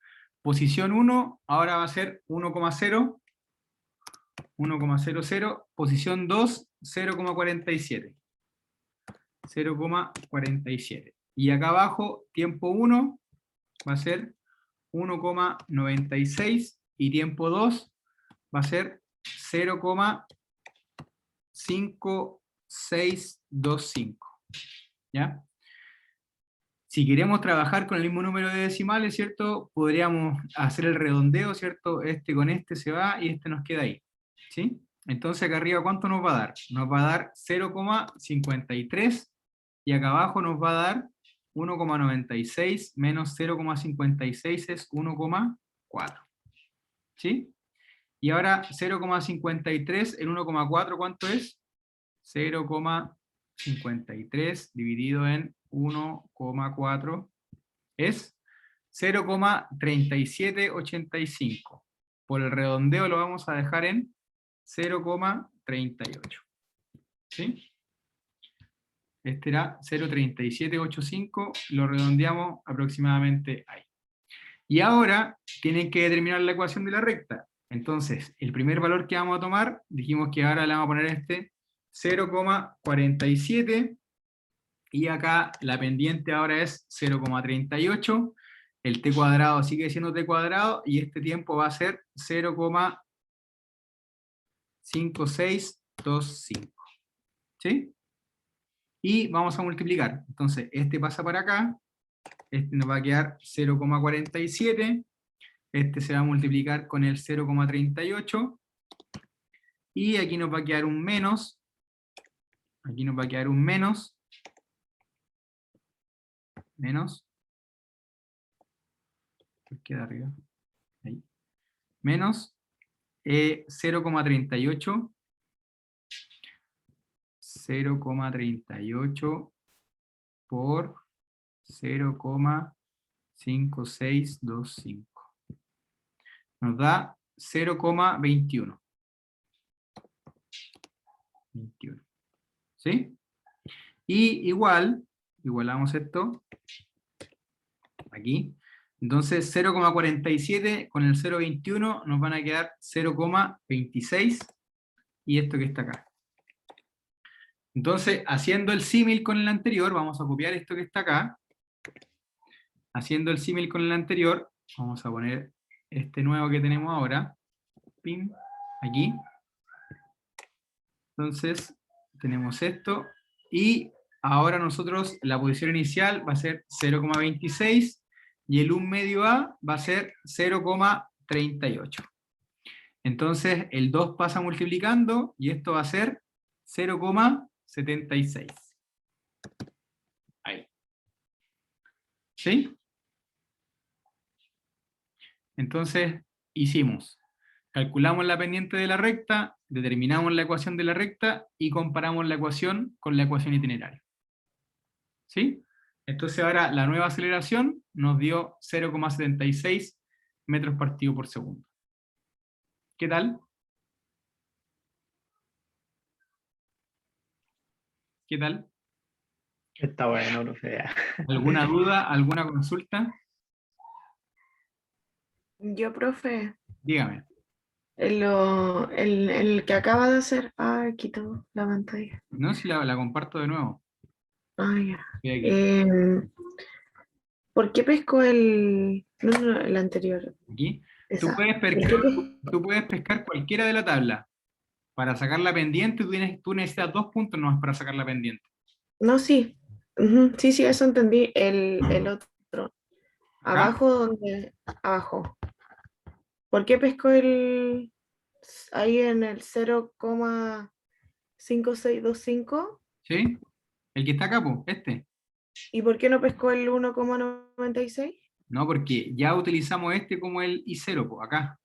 posición 1, ahora va a ser 1,0. 1,00. Posición 2, 0,47. 0,47. Y acá abajo, tiempo 1 va a ser 1,96 y tiempo 2 va a ser 0,5625. ¿Ya? Si queremos trabajar con el mismo número de decimales, ¿cierto? Podríamos hacer el redondeo, ¿cierto? Este con este se va y este nos queda ahí. ¿Sí? Entonces acá arriba, ¿cuánto nos va a dar? Nos va a dar 0,53 y acá abajo nos va a dar 1,96 menos 0,56 es 1,4. ¿Sí? Y ahora 0,53 en 1,4, ¿cuánto es? 0,53 dividido en 1,4 es 0,3785. Por el redondeo lo vamos a dejar en 0,38. ¿Sí? Este era 0,3785, lo redondeamos aproximadamente ahí. Y ahora tienen que determinar la ecuación de la recta. Entonces, el primer valor que vamos a tomar, dijimos que ahora le vamos a poner este 0,47, y acá la pendiente ahora es 0,38, el t cuadrado sigue siendo t cuadrado, y este tiempo va a ser 0,5625. ¿Sí? Y vamos a multiplicar. Entonces, este pasa para acá, este nos va a quedar 0,47, este se va a multiplicar con el 0,38, y aquí nos va a quedar un menos, aquí nos va a quedar un menos, ¿qué queda arriba? Ahí. Menos 0,38, 0,38 por 0,5625. Nos da 0,21. 21. ¿Sí? Y igualamos esto aquí. Entonces 0,47 con el 0,21 nos van a quedar 0,26 y esto que está acá. Entonces, haciendo el símil con el anterior, vamos a copiar esto que está acá. Haciendo el símil con el anterior, vamos a poner este nuevo que tenemos ahora. Pim, aquí. Entonces, tenemos esto. Y ahora nosotros, la posición inicial va a ser 0,26 y el 1 medio A va a ser 0,38. Entonces, el 2 pasa multiplicando y esto va a ser 0,76. Ahí. ¿Sí? Entonces, calculamos la pendiente de la recta, determinamos la ecuación de la recta y comparamos la ecuación con la ecuación itineraria. ¿Sí? Entonces ahora la nueva aceleración nos dio 0,76 metros partido por segundo. ¿Qué tal? ¿Qué tal? Está bueno, profe. ¿Alguna duda? ¿Alguna consulta? Yo, profe, Dígame. el que acaba de hacer. Ah, quito la pantalla. No, si la comparto de nuevo. Ah, ya. Estoy aquí. ¿Por qué pesco el anterior? Aquí. Esa. Tú puedes pescar cualquiera de la tabla. Para sacar la pendiente, tú necesitas 2 puntos nomás para sacar la pendiente. No, sí. Ujú, sí, sí, eso entendí. El otro. ¿Acá? Abajo donde. Abajo. ¿Por qué pescó ahí en el 0,5625? ¿Sí? El que está acá, pues, este. ¿Y por qué no pescó el 1,96? No, porque ya utilizamos este como el I0, pues, acá.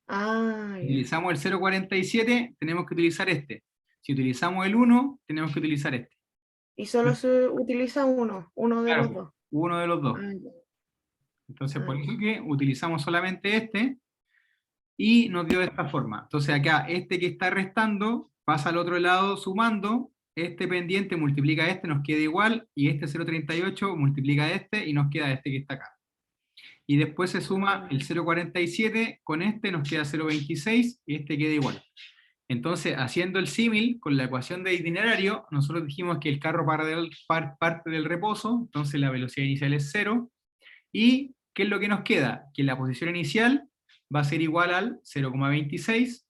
Ah, Si ya. utilizamos el 0,47, tenemos que utilizar este. Si utilizamos el 1, tenemos que utilizar este. Y solo se utiliza uno de los Claro, dos. uno de los dos. Ah, ya. Entonces, por Ah, eso que utilizamos solamente este, y nos dio de esta forma. Entonces acá, este que está restando, pasa al otro lado sumando, este pendiente multiplica este, nos queda igual, y este 0,38 multiplica este, y nos queda este que está acá. Y después se suma el 0,47, con este nos queda 0,26, y este queda igual. Entonces, haciendo el símil con la ecuación de itinerario, nosotros dijimos que el carro parte del reposo, entonces la velocidad inicial es 0, y ¿qué es lo que nos queda? Que la posición inicial va a ser igual al 0,26,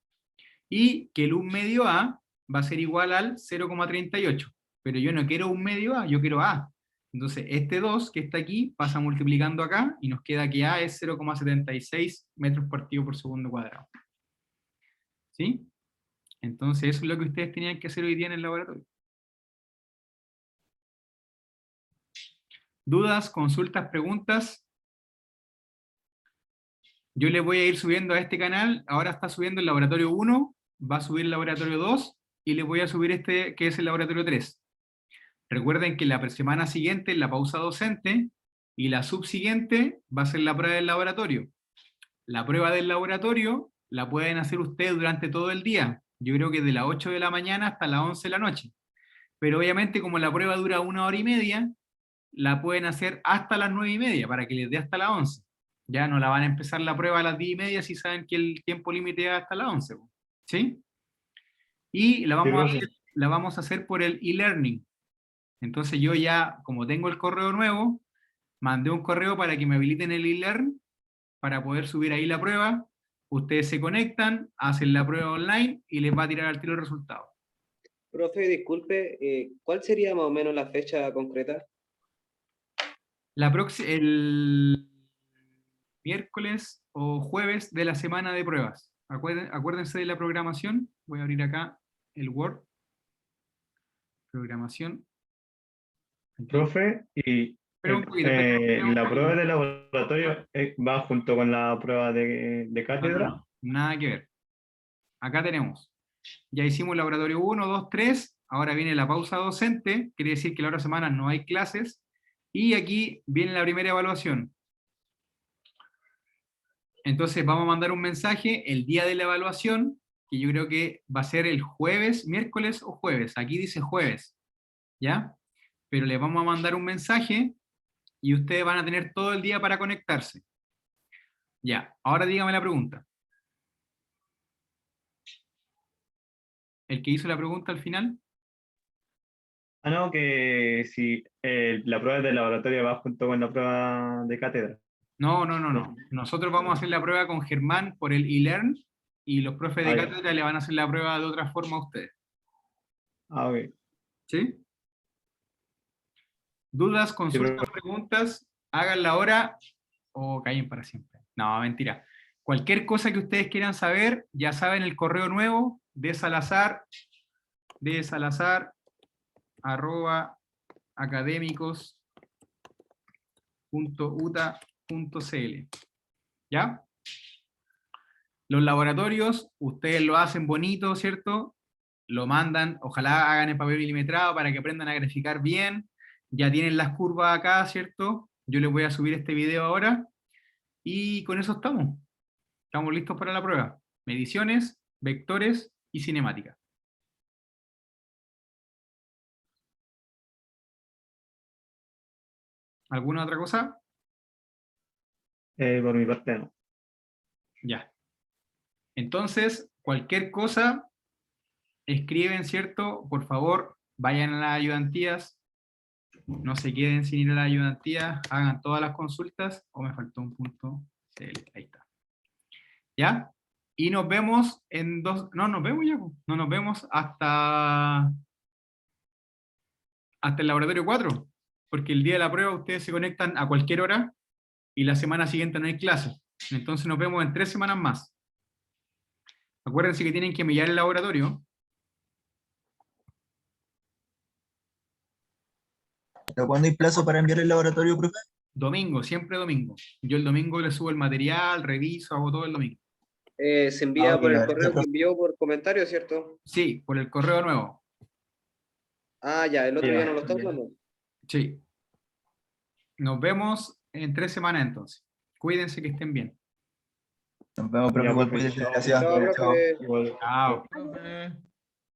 y que el 1 medio A va a ser igual al 0,38. Pero yo no quiero 1 medio A, yo quiero A. Entonces este 2 que está aquí pasa multiplicando acá, y nos queda que A es 0,76 metros partido por segundo cuadrado. ¿Sí? Entonces eso es lo que ustedes tenían que hacer hoy día en el laboratorio. ¿Dudas, consultas, preguntas? Yo les voy a ir subiendo a este canal, ahora está subiendo el laboratorio 1, va a subir el laboratorio 2, y les voy a subir este que es el laboratorio 3. Recuerden que la semana siguiente es la pausa docente, y la subsiguiente va a ser la prueba del laboratorio. La prueba del laboratorio la pueden hacer ustedes durante todo el día, yo creo que de las 8 de la mañana hasta las 11 de la noche. Pero obviamente como la prueba dura 1 hora y media, la pueden hacer hasta las 9 y media, para que les dé hasta las 11. Ya no la van a empezar la prueba a las 10 y media si saben que el tiempo límite es hasta las 11. ¿Sí? Y la vamos a hacer por el e-learning. Entonces yo ya, como tengo el correo nuevo, mandé un correo para que me habiliten el e-learn, para poder subir ahí la prueba. Ustedes se conectan, hacen la prueba online, y les va a tirar al tiro el resultado. Profe, disculpe, ¿cuál sería más o menos la fecha concreta? El miércoles o jueves de la semana de pruebas. Acuérdense de la programación. Voy a abrir acá el Word. Programación. Aquí. Profe, y Espera un poquito, espera un la poquito. prueba de laboratorio va junto con la prueba de No, cátedra. no, nada que ver. Acá tenemos. Ya hicimos laboratorio 1, 2, 3. Ahora viene la pausa docente. Quiere decir que la otra semana no hay clases. Y aquí viene la primera evaluación. Entonces vamos a mandar un mensaje el día de la evaluación, que yo creo que va a ser el jueves, miércoles o jueves. Aquí dice jueves, ¿ya? Pero les vamos a mandar un mensaje, y ustedes van a tener todo el día para conectarse. Ya, ahora dígame la pregunta. ¿El que hizo la pregunta al final? Ah, no, que si la prueba de laboratorio va junto con la prueba de cátedra. No, no, no, no. Nosotros vamos a hacer la prueba con Germán por el e-learn, y los profes de Ah, ya. cátedra le van a hacer la prueba de otra forma a ustedes. Ah, ok. ¿Sí? ¿Dudas, consultas, preguntas? Háganla ahora o callen para siempre. No, mentira. Cualquier cosa que ustedes quieran saber, ya saben el correo nuevo de Salazar, @academicos.uta.cl. ¿Ya? Los laboratorios, ustedes lo hacen bonito, ¿cierto? Lo mandan, ojalá hagan en papel milimetrado para que aprendan a graficar bien. Ya tienen las curvas acá, ¿cierto? Yo les voy a subir este video ahora, y con eso estamos. Estamos listos para la prueba. Mediciones, vectores y cinemática. ¿Alguna otra cosa? Por mi parte no. Ya. Entonces, cualquier cosa, escriben, ¿cierto? Por favor, vayan a las ayudantías. No se queden sin ir a la ayudantía. Hagan todas las consultas. O me faltó un punto. Ahí está. ¿Ya? Y nos vemos en no nos vemos ya, po. No nos vemos hasta el laboratorio 4, porque el día de la prueba ustedes se conectan a cualquier hora y la semana siguiente no hay clases. Entonces nos vemos en 3 semanas más. Acuérdense que tienen que enviar el laboratorio. ¿Hasta cuándo hay plazo para enviar el laboratorio, profe? Domingo, siempre domingo. Yo el domingo le subo el material, reviso, hago todo el domingo. Se envía Ah, ok, por la el verdad, correo que profe. envió por comentario, ¿cierto? Sí, por el correo nuevo. Ah, ya, el otro Ya, día no lo está ya. hablando. Sí. Nos vemos en 3 semanas entonces. Cuídense, que estén bien. Nos vemos, profe. Ya, Igual, profe, cuídese, chao. gracias. Chao, Chao. profe. Igual, Chao. chao.